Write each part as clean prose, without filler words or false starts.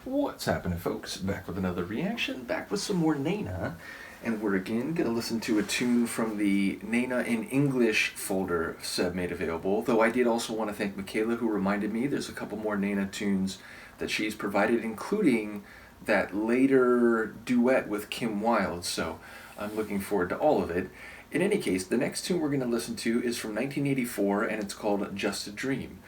What's happening, folks? Back with another reaction, back with some more Nena, and we're again going to listen to a tune from the Nena in English folder Seb made available, though I did also want to thank Michaela, who reminded me there's a couple more Nena tunes that she's provided, including that later duet with Kim Wilde, so I'm looking forward to all of it. In any case, the next tune we're going to listen to is from 1984, and it's called Just a Dream.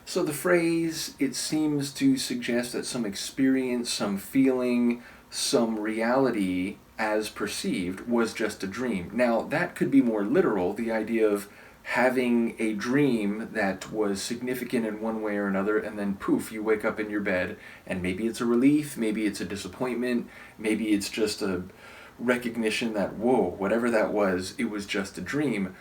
So the phrase, it seems to suggest that some experience, some feeling, some reality as perceived was just a dream. Now, that could be more literal, the idea of having a dream that was significant in one way or another, and then poof, you wake up in your bed, and maybe it's a relief, maybe it's a disappointment, maybe it's just a recognition that, whoa, whatever that was, it was just a dream.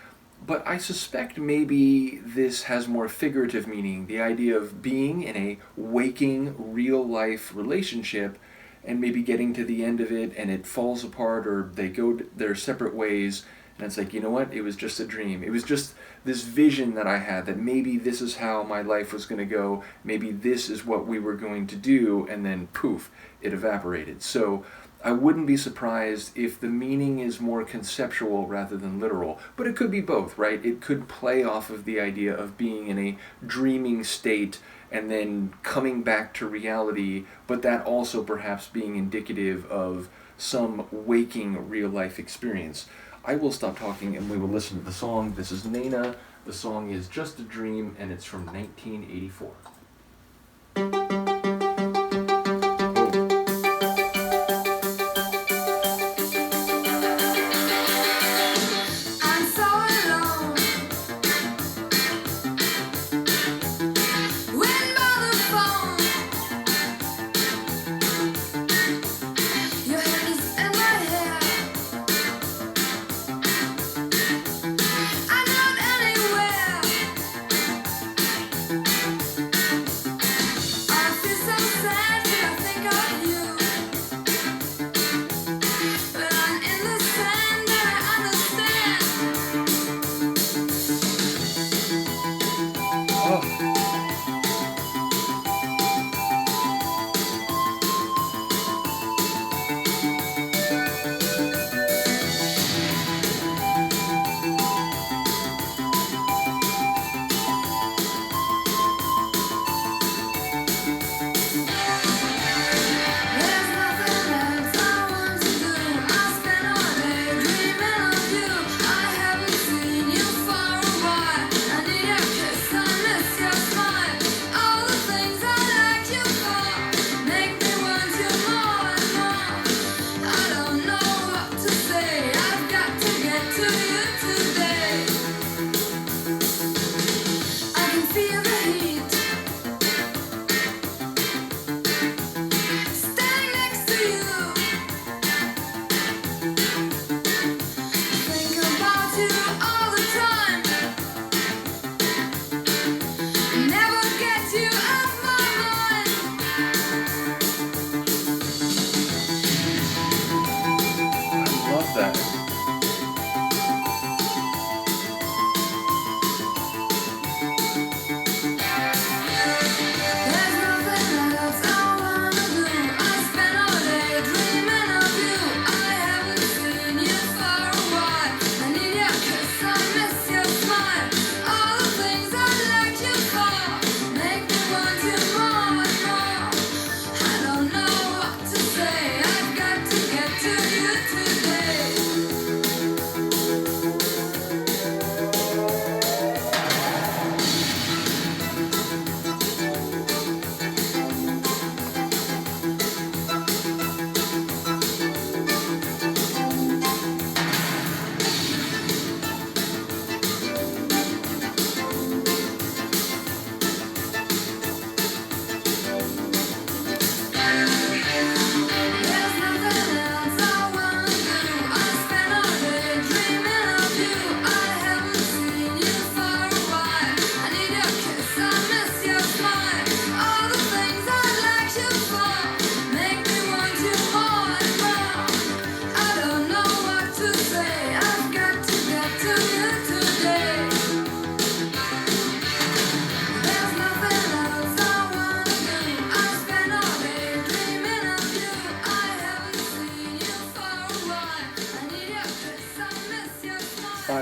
But I suspect maybe this has more figurative meaning, the idea of being in a waking, real-life relationship and maybe getting to the end of it and it falls apart or they go their separate ways, and it's like, you know what, it was just a dream. It was just this vision that I had that maybe this is how my life was going to go, maybe this is what we were going to do, and then poof, it evaporated. So I wouldn't be surprised if the meaning is more conceptual rather than literal, but it could be both, right? It could play off of the idea of being in a dreaming state and then coming back to reality, but that also perhaps being indicative of some waking real-life experience. I will stop talking and we will listen to the song. This is Nena. The song is Just a Dream, and it's from 1984.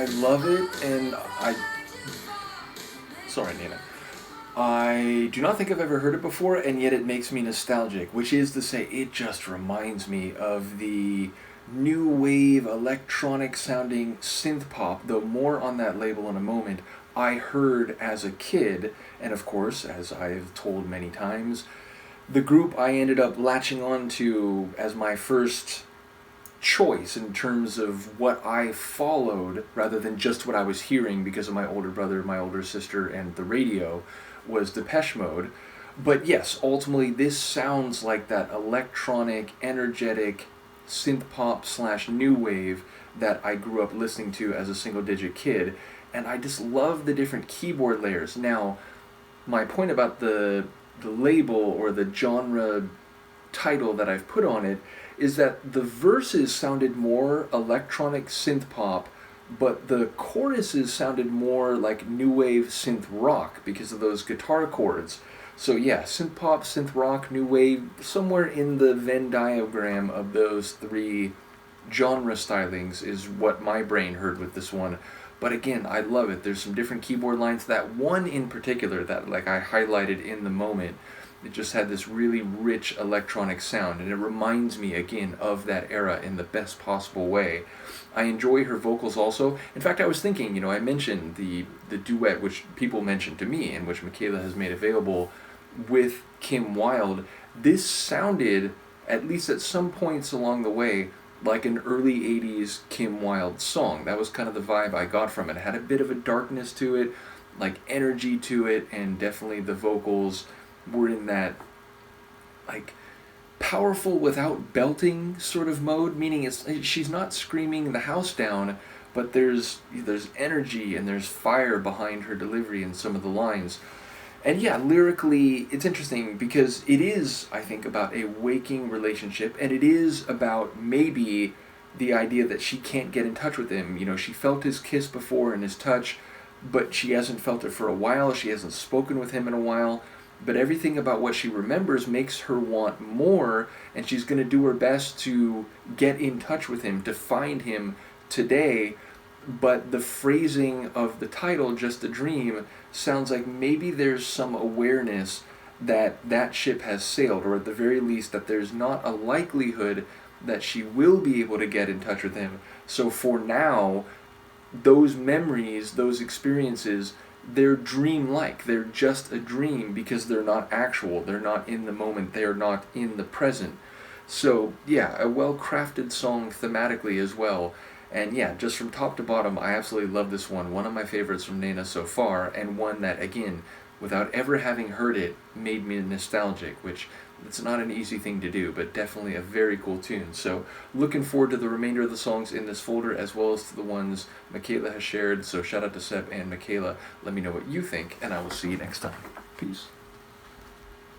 I love it, and sorry, Nena. I do not think I've ever heard it before, and yet it makes me nostalgic, which is to say, it just reminds me of the new wave electronic sounding synth pop, though more on that label in a moment, I heard as a kid, and of course, as I've told many times, the group I ended up latching on to as my first choice in terms of what I followed rather than just what I was hearing because of my older brother, my older sister, and the radio was Depeche Mode. But yes, ultimately this sounds like that electronic, energetic synth pop / new wave that I grew up listening to as a single digit kid, and I just love the different keyboard layers. Now, my point about the label or the genre title that I've put on it is that the verses sounded more electronic synth pop, but the choruses sounded more like new wave synth rock because of those guitar chords. So yeah, synth pop, synth rock, new wave, somewhere in the Venn diagram of those three genre stylings is what my brain heard with this one. But again, I love it. There's some different keyboard lines. That one in particular that like I highlighted in the moment, it just had this really rich electronic sound, and it reminds me again of that era in the best possible way. I enjoy her vocals also. In fact, I was thinking, I mentioned the duet which people mentioned to me and which Michaela has made available with Kim Wilde. This sounded, at least at some points along the way, like an early 80s Kim Wilde song. That was kind of the vibe I got from it. It had a bit of a darkness to it, like energy to it, and definitely the vocals were in that like powerful without belting sort of mode, meaning she's not screaming the house down, but there's energy and there's fire behind her delivery in some of the lines. And yeah, lyrically, it's interesting because it is, I think, about a waking relationship, and it is about maybe the idea that she can't get in touch with him. She felt his kiss before and his touch, but she hasn't felt it for a while. She hasn't spoken with him in a while. But everything about what she remembers makes her want more, and she's going to do her best to get in touch with him, to find him today. But the phrasing of the title, Just a Dream, sounds like maybe there's some awareness that that ship has sailed, or at the very least that there's not a likelihood that she will be able to get in touch with him. So for now, those memories, those experiences, they're dream-like. They're just a dream because they're not actual. They're not in the moment. They're not in the present. So yeah, a well-crafted song thematically as well. And yeah, just from top to bottom, I absolutely love this one. One of my favorites from Nena so far, and one that, again, without ever having heard it, made me nostalgic, which it's not an easy thing to do, but definitely a very cool tune. So looking forward to the remainder of the songs in this folder, as well as to the ones Michaela has shared. So shout out to Seb and Michaela. Let me know what you think, and I will see you next time. Peace.